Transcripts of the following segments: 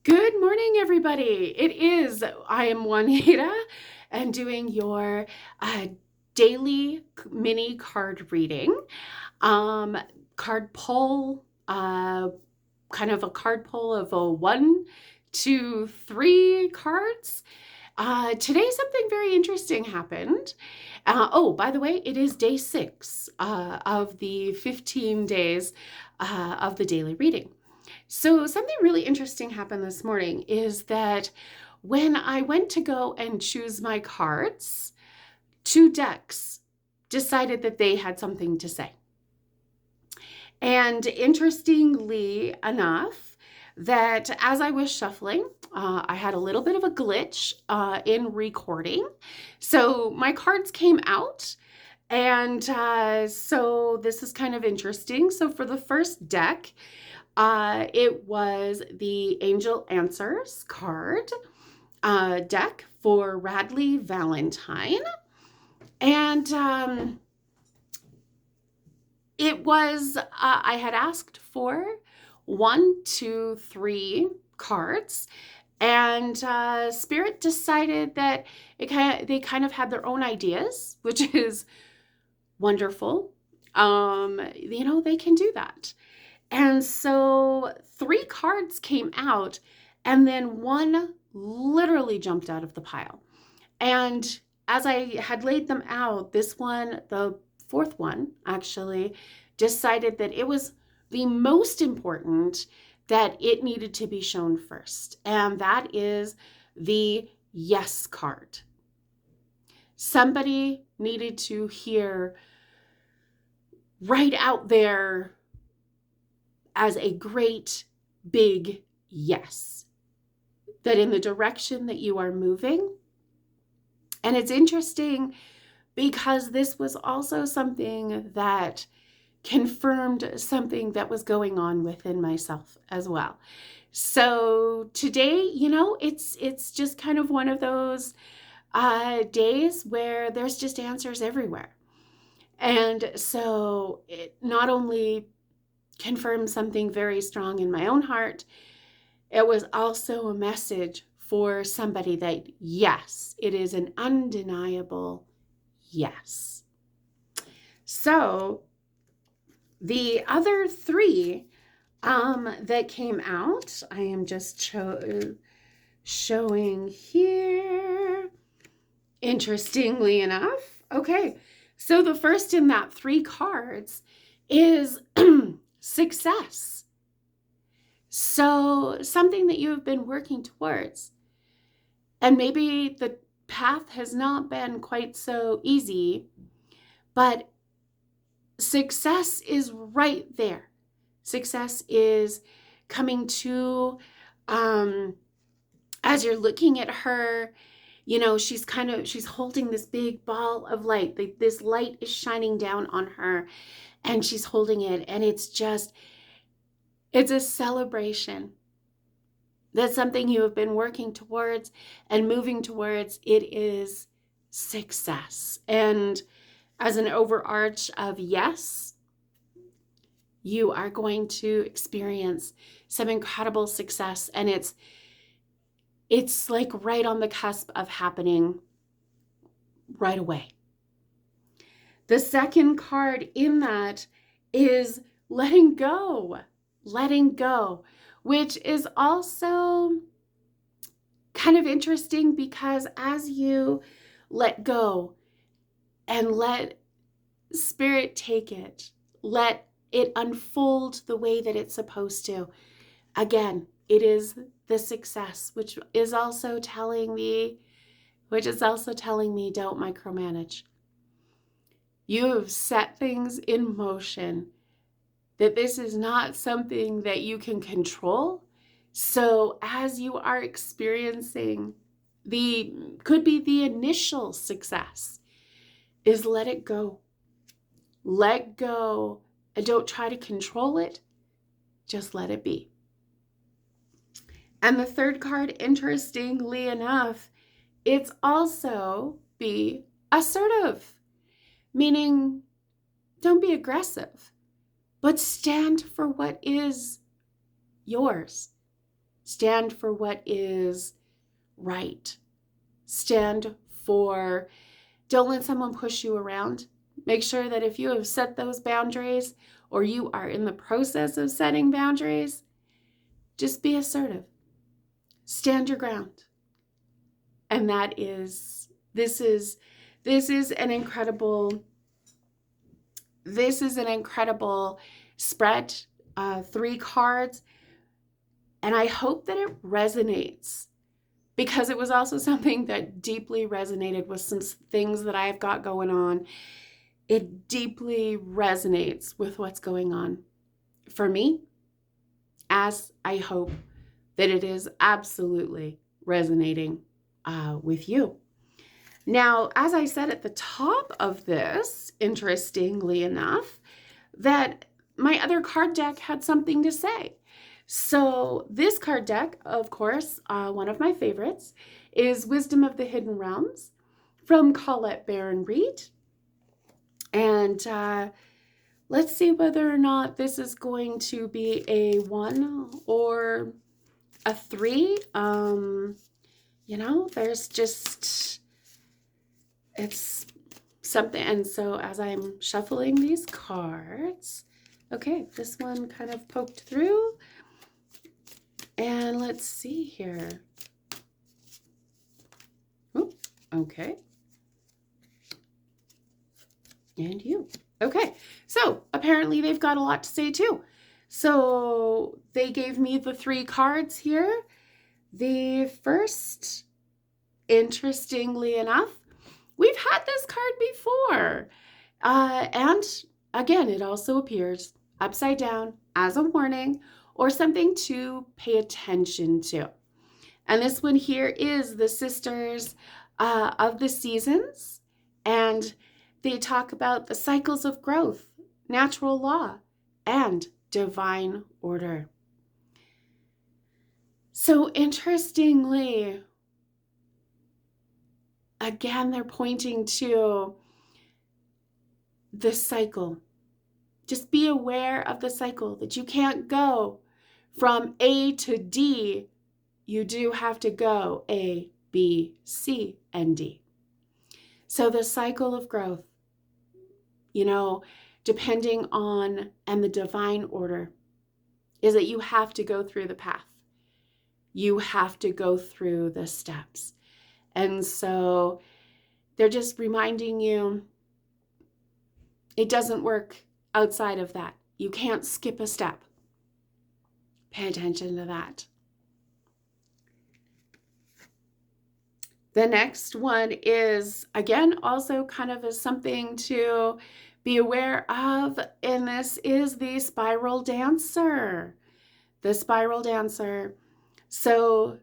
Good morning, everybody. I am Juanita and doing your uh, daily mini card reading. Um, Card pull, kind of a card pull of a 1, 2, 3 cards. Today, something very interesting happened. Oh, by the way, it is day 6 of the 15 days of the daily reading. So, something really interesting happened this morning is that when I went to go and choose my cards, 2 decks decided that they had something to say. And interestingly enough, that as I was shuffling, I had a little bit of a glitch in recording. So my cards came out. And so this is kind of interesting. So for the first deck, it was the Angel Answers card deck for Radley Valentine. And I had asked for 1, 2, 3 cards. And Spirit decided that they kind of had their own ideas, which is wonderful. They can do that. And so 3 cards came out, and then one literally jumped out of the pile. And as I had laid them out, this one, the 4th one, actually decided that it was the most important, that it needed to be shown first. And that is the yes card. Somebody needed to hear right out there as a great big yes, that in the direction that you are moving. And it's interesting because this was also something that confirmed something that was going on within myself as well. So today, it's just kind of one of those days where there's just answers everywhere. And so it not only confirmed something very strong in my own heart, it was also a message for somebody that, yes, it is an undeniable yes. So the other 3 that came out, I am just showing here. Interestingly enough, okay, so the first in that 3 cards is success. So something that you have been working towards, and maybe the path has not been quite so easy, but success is right there. Success is coming to, as you're looking at her, she's holding this big ball of light. This light is shining down on her, and she's holding it, and it's a celebration. That's something you have been working towards and moving towards. It is success. And as an overarch of yes, you are going to experience some incredible success. And it's like right on the cusp of happening right away. The second card in that is letting go, which is also kind of interesting because as you let go and let Spirit take it, let it unfold the way that it's supposed to, again, it is the success, which is also telling me don't micromanage. You have set things in motion, that this is not something that you can control. So as you are experiencing could be the initial success, is let it go. Let go, and don't try to control it. Just let it be. And the third card, interestingly enough, it's also be assertive, meaning don't be aggressive, but stand for what is yours. Stand for what is right. Stand for, don't let someone push you around. Make sure that if you have set those boundaries or you are in the process of setting boundaries, just be assertive. Stand your ground. And this is an incredible spread, 3 cards. And I hope that it resonates, because it was also something that deeply resonated with some things that I've got going on. It deeply resonates with what's going on for me, as I hope that it is absolutely resonating with you. Now, as I said at the top of this, interestingly enough, that my other card deck had something to say. So this card deck, of course, one of my favorites, is Wisdom of the Hidden Realms from Colette Baron-Reid. And let's see whether or not this is going to be a 1 or a 3. There's just, it's something. And so as I'm shuffling these cards, okay, this one kind of poked through. And let's see here. Oh, okay. And you. Okay, so apparently they've got a lot to say too. So they gave me the 3 cards here. The first, interestingly enough, we've had this card before. And again, it also appears upside down as a warning or something to pay attention to. And this one here is the Sisters of the Seasons. And they talk about the cycles of growth, natural law, and divine order. So interestingly, again, they're pointing to the cycle. Just be aware of the cycle, that you can't go from A to D. You do have to go A, B, C, and D. So the cycle of growth, depending on, and the divine order, is that you have to go through the path. You have to go through the steps. And so they're just reminding you, it doesn't work outside of that. You can't skip a step. Pay attention to that. The next one is, again, also kind of something to be aware of, and this is the Spiral Dancer. The Spiral Dancer. So,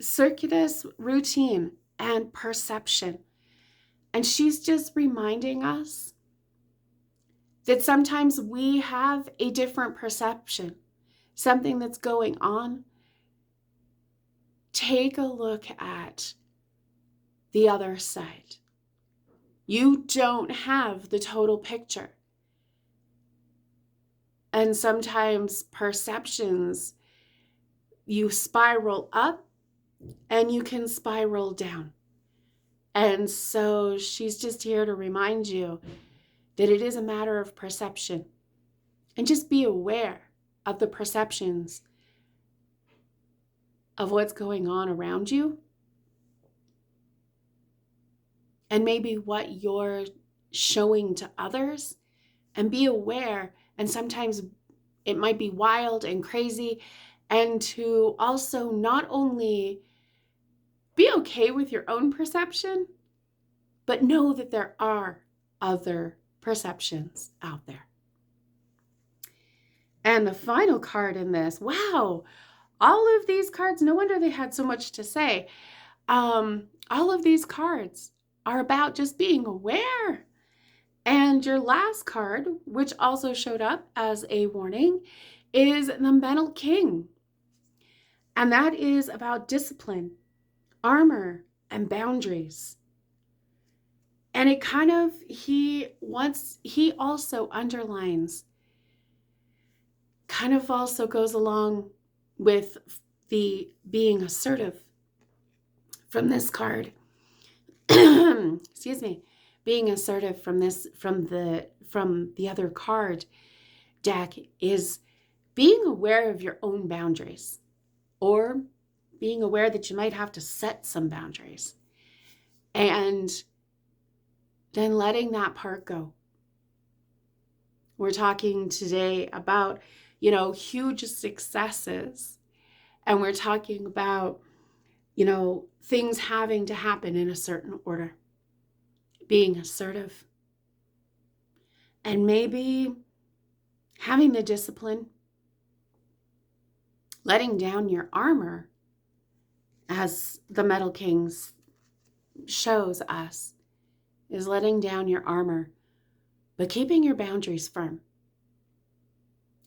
circuitous routine and perception. And she's just reminding us that sometimes we have a different perception, something that's going on. Take a look at the other side. You don't have the total picture. And sometimes perceptions, you spiral up and you can spiral down. And so she's just here to remind you that it is a matter of perception. And just be aware of the perceptions of what's going on around you. And maybe what you're showing to others. And be aware, and sometimes it might be wild and crazy, and to also not only be okay with your own perception, but know that there are other perceptions out there. And the final card in this, wow, all of these cards, no wonder they had so much to say. All of these cards are about just being aware. And your last card, which also showed up as a warning, is the Metal King. And that is about discipline, armor, and boundaries. And it kind of, he also underlines, kind of also goes along with the being assertive from this card, excuse me, being assertive from the other card deck is being aware of your own boundaries, or being aware that you might have to set some boundaries, and then letting that part go. We're talking today about, huge successes, and we're talking about, things having to happen in a certain order, being assertive, and maybe having the discipline, letting down your armor, as the Metal Kings shows us, is letting down your armor, but keeping your boundaries firm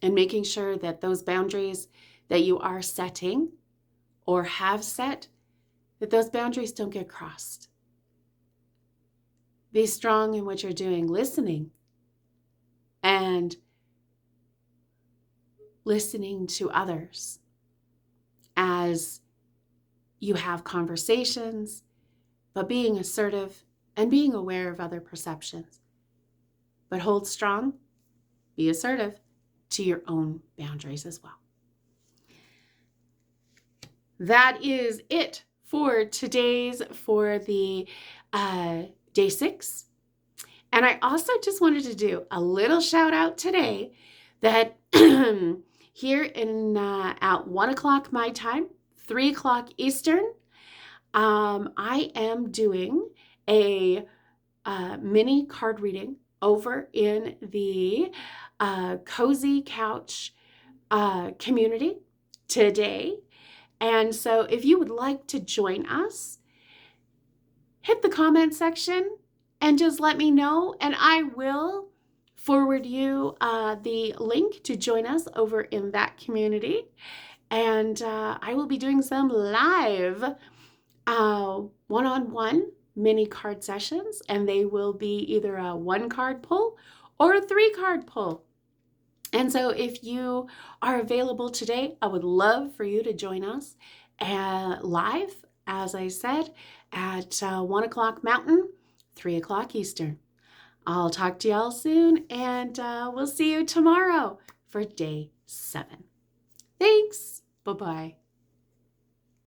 and making sure that those boundaries that you are setting or have set, that those boundaries don't get crossed. Be strong in what you're doing, listening to others as you have conversations, but being assertive and being aware of other perceptions. But hold strong, be assertive to your own boundaries as well. That is it for the day 6. And I also just wanted to do a little shout out today that here at 1 o'clock my time, 3 o'clock Eastern, I am doing a mini card reading over in the Cozy Couch community today. And so if you would like to join us, hit the comment section and just let me know, and I will forward you the link to join us over in that community. And I will be doing some live one-on-one mini card sessions, and they will be either a 1-card pull or a 3-card pull. And so if you are available today, I would love for you to join us live, as I said, at 1 o'clock Mountain, 3 o'clock Eastern. I'll talk to y'all soon, and we'll see you tomorrow for day 7. Thanks. Bye-bye.